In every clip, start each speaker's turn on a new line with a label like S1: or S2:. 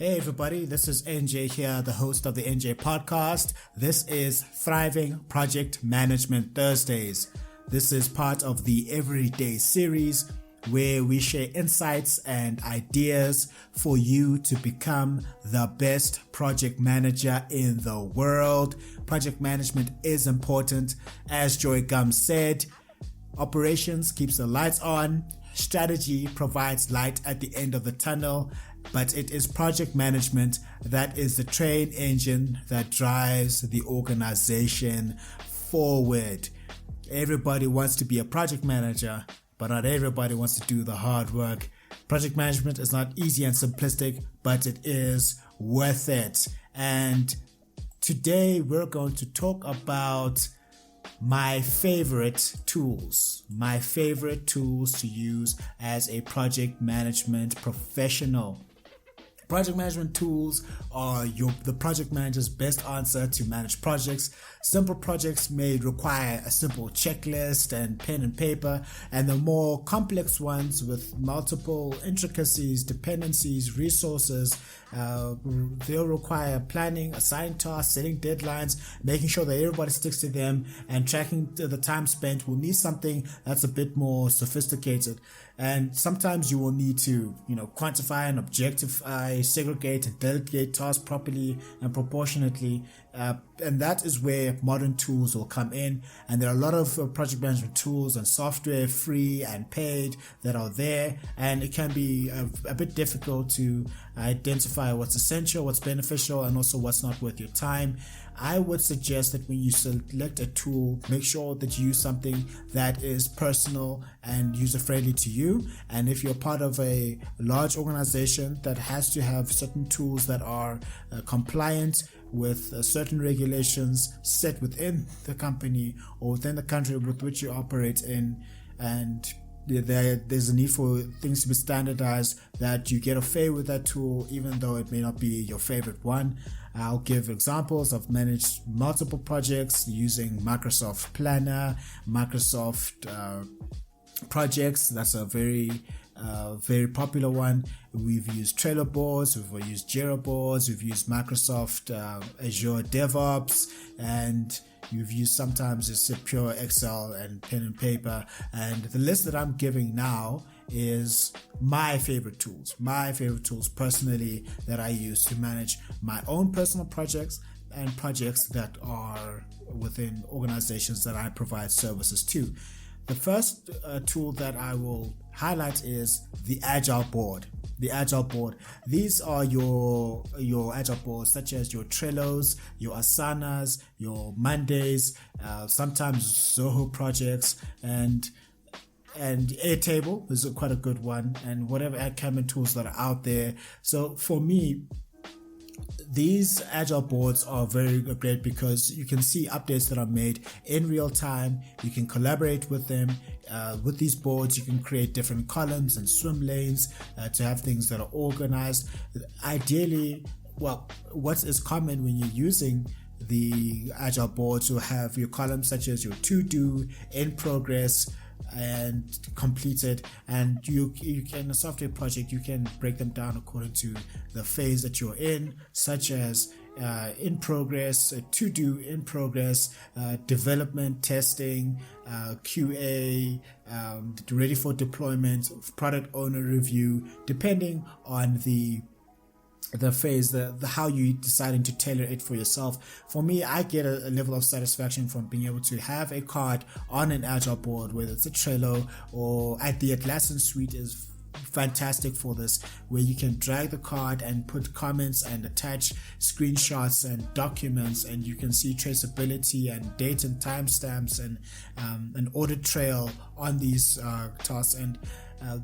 S1: Hey everybody, this is NJ here, the host of the NJ podcast. This is Thriving Project Management Thursdays. This is part of the Everyday series where we share insights and ideas for you to become the best project manager in the world. Project management is important. As Joy Gum said, operations keeps the lights on. Strategy provides light at the end of the tunnel, but it is project management that is the train engine that drives the organization forward. Everybody wants to be a project manager, but not everybody wants to do the hard work. Project management is not easy and simplistic, but it is worth it. And today we're going to talk about my favorite tools to use as a project management professional. Project management tools are the project manager's best answer to manage projects. Simple projects may require a simple checklist and pen and paper, and the more complex ones with multiple intricacies, dependencies, resources, they'll require planning, assigned tasks, setting deadlines, making sure that everybody sticks to them, and tracking the time spent. Will need something that's a bit more sophisticated. And sometimes you will need to, quantify and objectify, segregate and delegate tasks properly and proportionately. And that is where modern tools will come in. And there are a lot of project management tools and software, free and paid, that are there. And it can be a bit difficult to identify what's essential, what's beneficial, and also what's not worth your time. I would suggest that when you select a tool, make sure that you use something that is personal and user-friendly to you. And if you're part of a large organization that has to have certain tools that are compliant with certain regulations set within the company or within the country with which you operate in, and there's a need for things to be standardized, that you get a fare with that tool even though it may not be your favorite one. I'll give examples. I've managed multiple projects using Microsoft Planner, Microsoft Projects. That's a very popular one. We've used Trello boards, we've used Jira boards, we've used Microsoft Azure DevOps, and you've used sometimes just pure Excel and pen and paper. And the list that I'm giving now is my favorite tools personally that I use to manage my own personal projects and projects that are within organizations that I provide services to. The first tool that I will highlight is the Agile Board. The Agile Board. These are your Agile boards, such as your Trellos, your Asanas, your Mondays, sometimes Zoho projects, and Airtable is quite a good one, and whatever admin tools that are out there. So for me, these Agile boards are very great because you can see updates that are made in real time. You can collaborate with them. With these boards, you can create different columns and swim lanes to have things that are organized. Ideally, what is common when you're using the Agile boards, you'll have your columns such as your to-do, in progress, and completed. And you can, a software project, you can break them down according to the phase that you're in, such as in progress, to do, in progress, development, testing, QA, ready for deployment, product owner review, depending on the phase, the how you deciding to tailor it for yourself. For me, I get a level of satisfaction from being able to have a card on an Agile board, whether it's a Trello or at the Atlassian suite is fantastic for this, where you can drag the card and put comments and attach screenshots and documents, and you can see traceability and date and timestamps and an audit trail on these tasks. And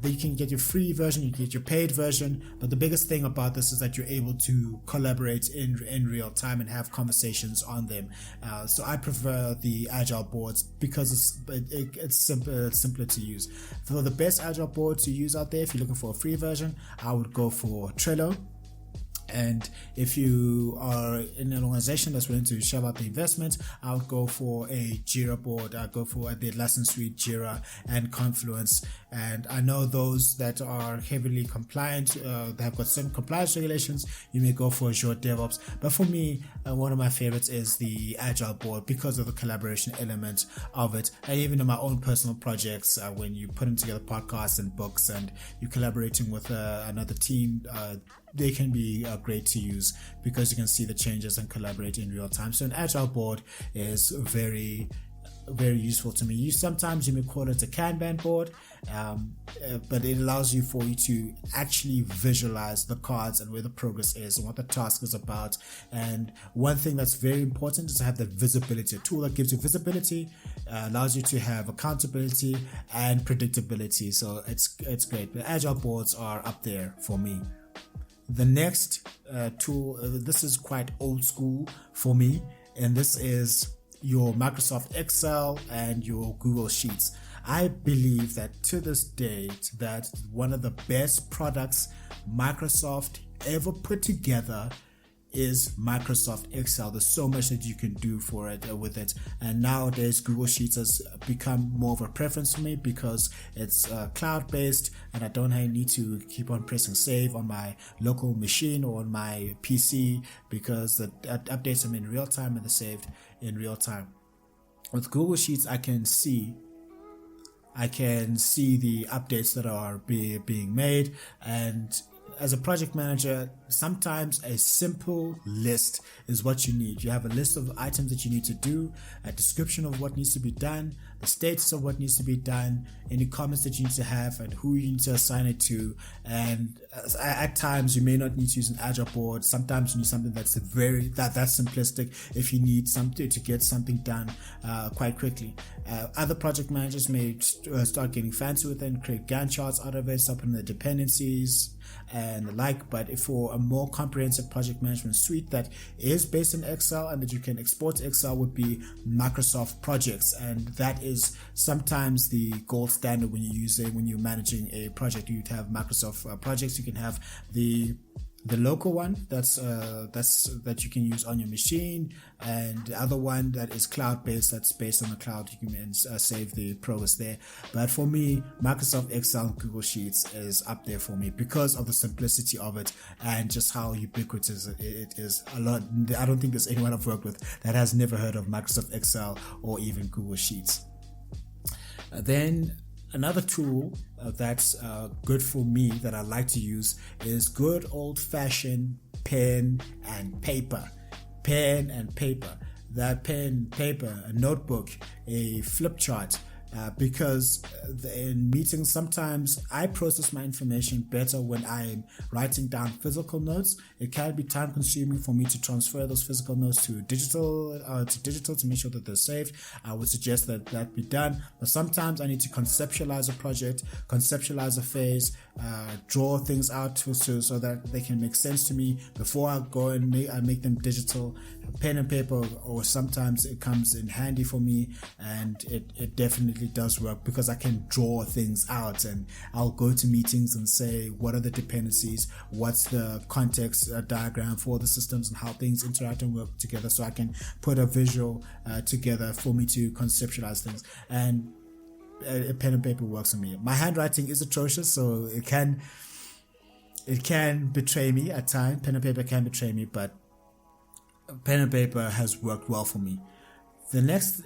S1: then you can get your free version, you can get your paid version, but the biggest thing about this is that you're able to collaborate in real time and have conversations on them. So I prefer the Agile boards because it's simpler to use. For the best Agile board to use out there, if you're looking for a free version, I would go for Trello. And if you are in an organization that's willing to shell out the investment, I would go for a Jira board. I go for the Atlassian Suite, Jira, and Confluence. And I know those that are heavily compliant, they have got certain compliance regulations. You may go for Azure DevOps. But for me, one of my favorites is the Agile board because of the collaboration element of it. And even in my own personal projects, when you're putting together podcasts and books and you're collaborating with another team, they can be great to use because you can see the changes and collaborate in real time. So an Agile board is very useful to me. Sometimes you may call it a Kanban board, but it allows you to actually visualize the cards and where the progress is and what the task is about. And one thing that's very important is to have that visibility. A tool that gives you visibility allows you to have accountability and predictability. So it's great. The Agile boards are up there for me. The next tool, this is quite old school for me, and this is your Microsoft Excel and your Google Sheets. I believe that to this date that one of the best products Microsoft ever put together is Microsoft Excel. There's so much that you can do for it with it, and nowadays Google Sheets has become more of a preference for me because it's cloud-based and I don't need to keep on pressing save on my local machine or on my PC because the updates them in real time and they're saved in real time. With Google Sheets, I can see the updates that are being made, and as a project manager, sometimes a simple list is what you need. You have a list of items that you need to do, a description of what needs to be done, the status of what needs to be done, any comments that you need to have, and who you need to assign it to. And at times you may not need to use an Agile board. Sometimes you need something that's that's simplistic if you need something to get something done quite quickly. Other project managers may start getting fancy with it and create Gantt charts out of it, start putting the dependencies and the like. But for a more comprehensive project management suite that is based in Excel and that you can export to Excel would be Microsoft Projects, and that is sometimes the gold standard when you're managing a project. You have Microsoft Projects. You can have the local one that you can use on your machine, and the other one that is cloud-based, that's based on the cloud. You can save the progress there. But for me, Microsoft Excel and Google Sheets is up there for me because of the simplicity of it and just how ubiquitous it is. I don't think there's anyone I've worked with that has never heard of Microsoft Excel or even Google Sheets. Then another tool that's good for me that I like to use is good old-fashioned pen and paper. Pen and paper. That pen, paper, a notebook, a flip chart. Because in meetings, sometimes I process my information better when I'm writing down physical notes. It can be time consuming for me to transfer those physical notes to digital to make sure that they're saved. I would suggest that be done. But sometimes I need to conceptualize a project, conceptualize a phase, draw things out so that they can make sense to me before I go and make them digital. Pen and paper, or sometimes it comes in handy for me, and it definitely does work because I can draw things out, and I'll go to meetings and say what are the dependencies, what's the context diagram for the systems and how things interact and work together, so I can put a visual together for me to conceptualize things. And pen and paper works for me. My handwriting is atrocious, so it can betray me at times. Pen and paper can betray me, but pen and paper has worked well for me. The next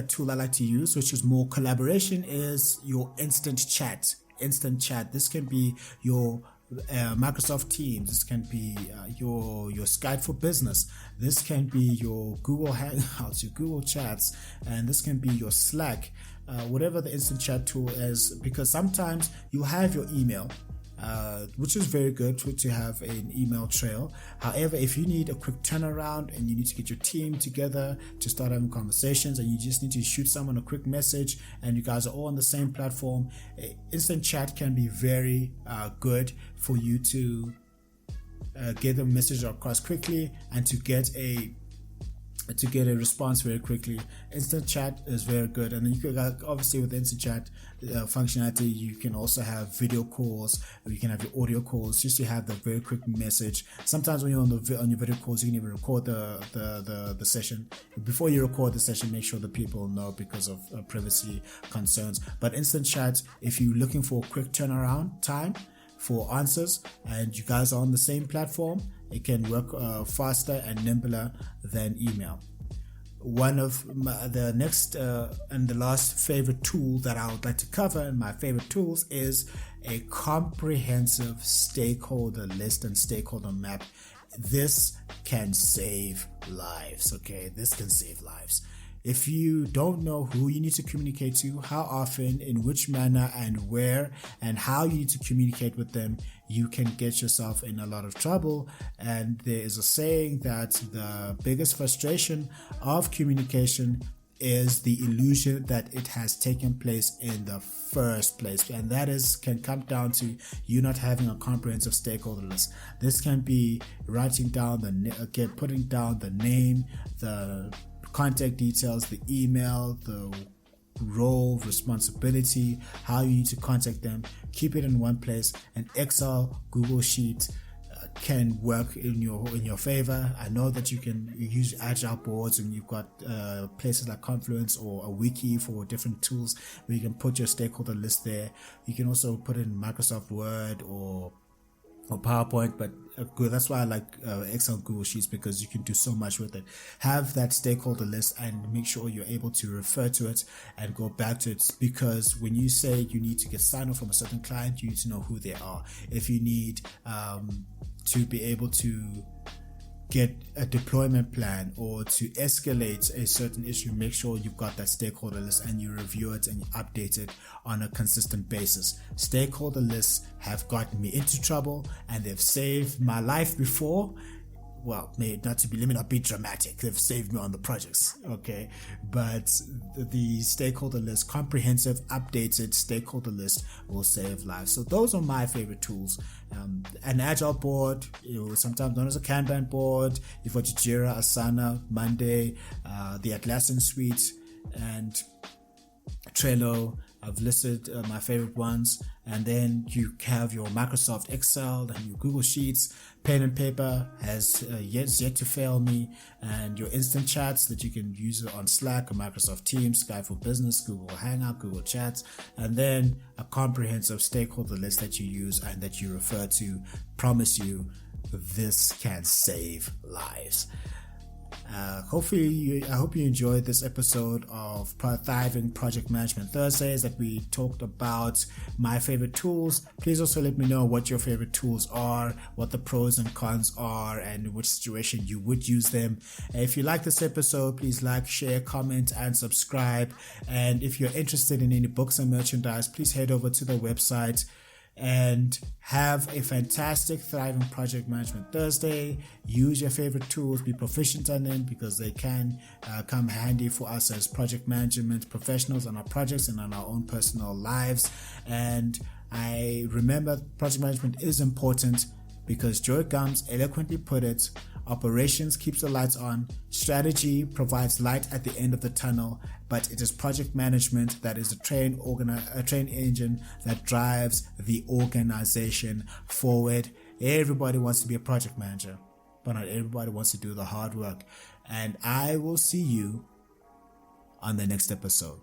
S1: tool I like to use, which is more collaboration, is your instant chat. This can be your Microsoft Teams. This can be your Skype for Business. This can be your Google Hangouts, your Google Chats, and this can be your Slack. Whatever the instant chat tool is, because sometimes you have your email, which is very good to have an email trail. However, if you need a quick turnaround and you need to get your team together to start having conversations, and you just need to shoot someone a quick message and you guys are all on the same platform, instant chat can be very good for you to get the message across quickly and to get a to get a response very quickly. Instant chat is very good, and then you can obviously with instant chat functionality, you can also have video calls, or you can have your audio calls, just to have the very quick message. Sometimes when you're on your video calls, you can even record the session. Before you record the session, make sure the people know because of privacy concerns. But instant chat, if you're looking for a quick turnaround time for answers and you guys are on the same platform, it can work faster and nimbler than email. One of the next and the last favorite tool that I would like to cover in my favorite tools is a comprehensive stakeholder list and stakeholder map. This can save lives, okay? This can save lives. If you don't know who you need to communicate to, how often, in which manner, and where, and how you need to communicate with them, you can get yourself in a lot of trouble. And there is a saying that the biggest frustration of communication is the illusion that it has taken place in the first place, and that can come down to you not having a comprehensive stakeholder list. This can be writing down putting down the name, the contact details, the email, the role, responsibility, how you need to contact them. Keep it in one place. And Excel, Google Sheet can work in your favor. I know that you can use agile boards, and you've got places like Confluence or a wiki for different tools where you can put your stakeholder list there. You can also put it in Microsoft Word or PowerPoint, but that's why I like Excel and Google Sheets, because you can do so much with it. Have that stakeholder list and make sure you're able to refer to it and go back to it, because when you say you need to get sign off from a certain client, you need to know who they are. If you need to be able to get a deployment plan or to escalate a certain issue, make sure you've got that stakeholder list and you review it and you update it on a consistent basis. Stakeholder lists have gotten me into trouble and they've saved my life before. Well, let me not be dramatic. They've saved me on the projects, okay? But the stakeholder list, comprehensive, updated stakeholder list, will save lives. So those are my favorite tools. An agile board, sometimes known as a Kanban board. You've got your Jira, Asana, Monday, the Atlassian suite, and Trello. I've listed my favorite ones, and then you have your Microsoft Excel and your Google Sheets. Pen and paper has yet to fail me, and your instant chats that you can use on Slack or Microsoft Teams, Skype for Business, Google Hangout, Google Chats, and then a comprehensive stakeholder list that you use and that you refer to. Promise you, this can save lives. I hope you enjoyed this episode of Thriving Project Management Thursdays, that we talked about my favorite tools. Please also let me know what your favorite tools are, what the pros and cons are, and in which situation you would use them. If you like this episode, please like, share, comment, and subscribe. And if you're interested in any books and merchandise, please head over to the website. And have a fantastic Thriving Project Management Thursday. Use your favorite tools, be proficient on them, because they can come handy for us as project management professionals on our projects and on our own personal lives. And I remember project management is important, because Joe Gums eloquently put it: operations keeps the lights on, strategy provides light at the end of the tunnel, but it is project management that is a train engine that drives the organization forward. Everybody wants to be a project manager, but not everybody wants to do the hard work. And I will see you on the next episode.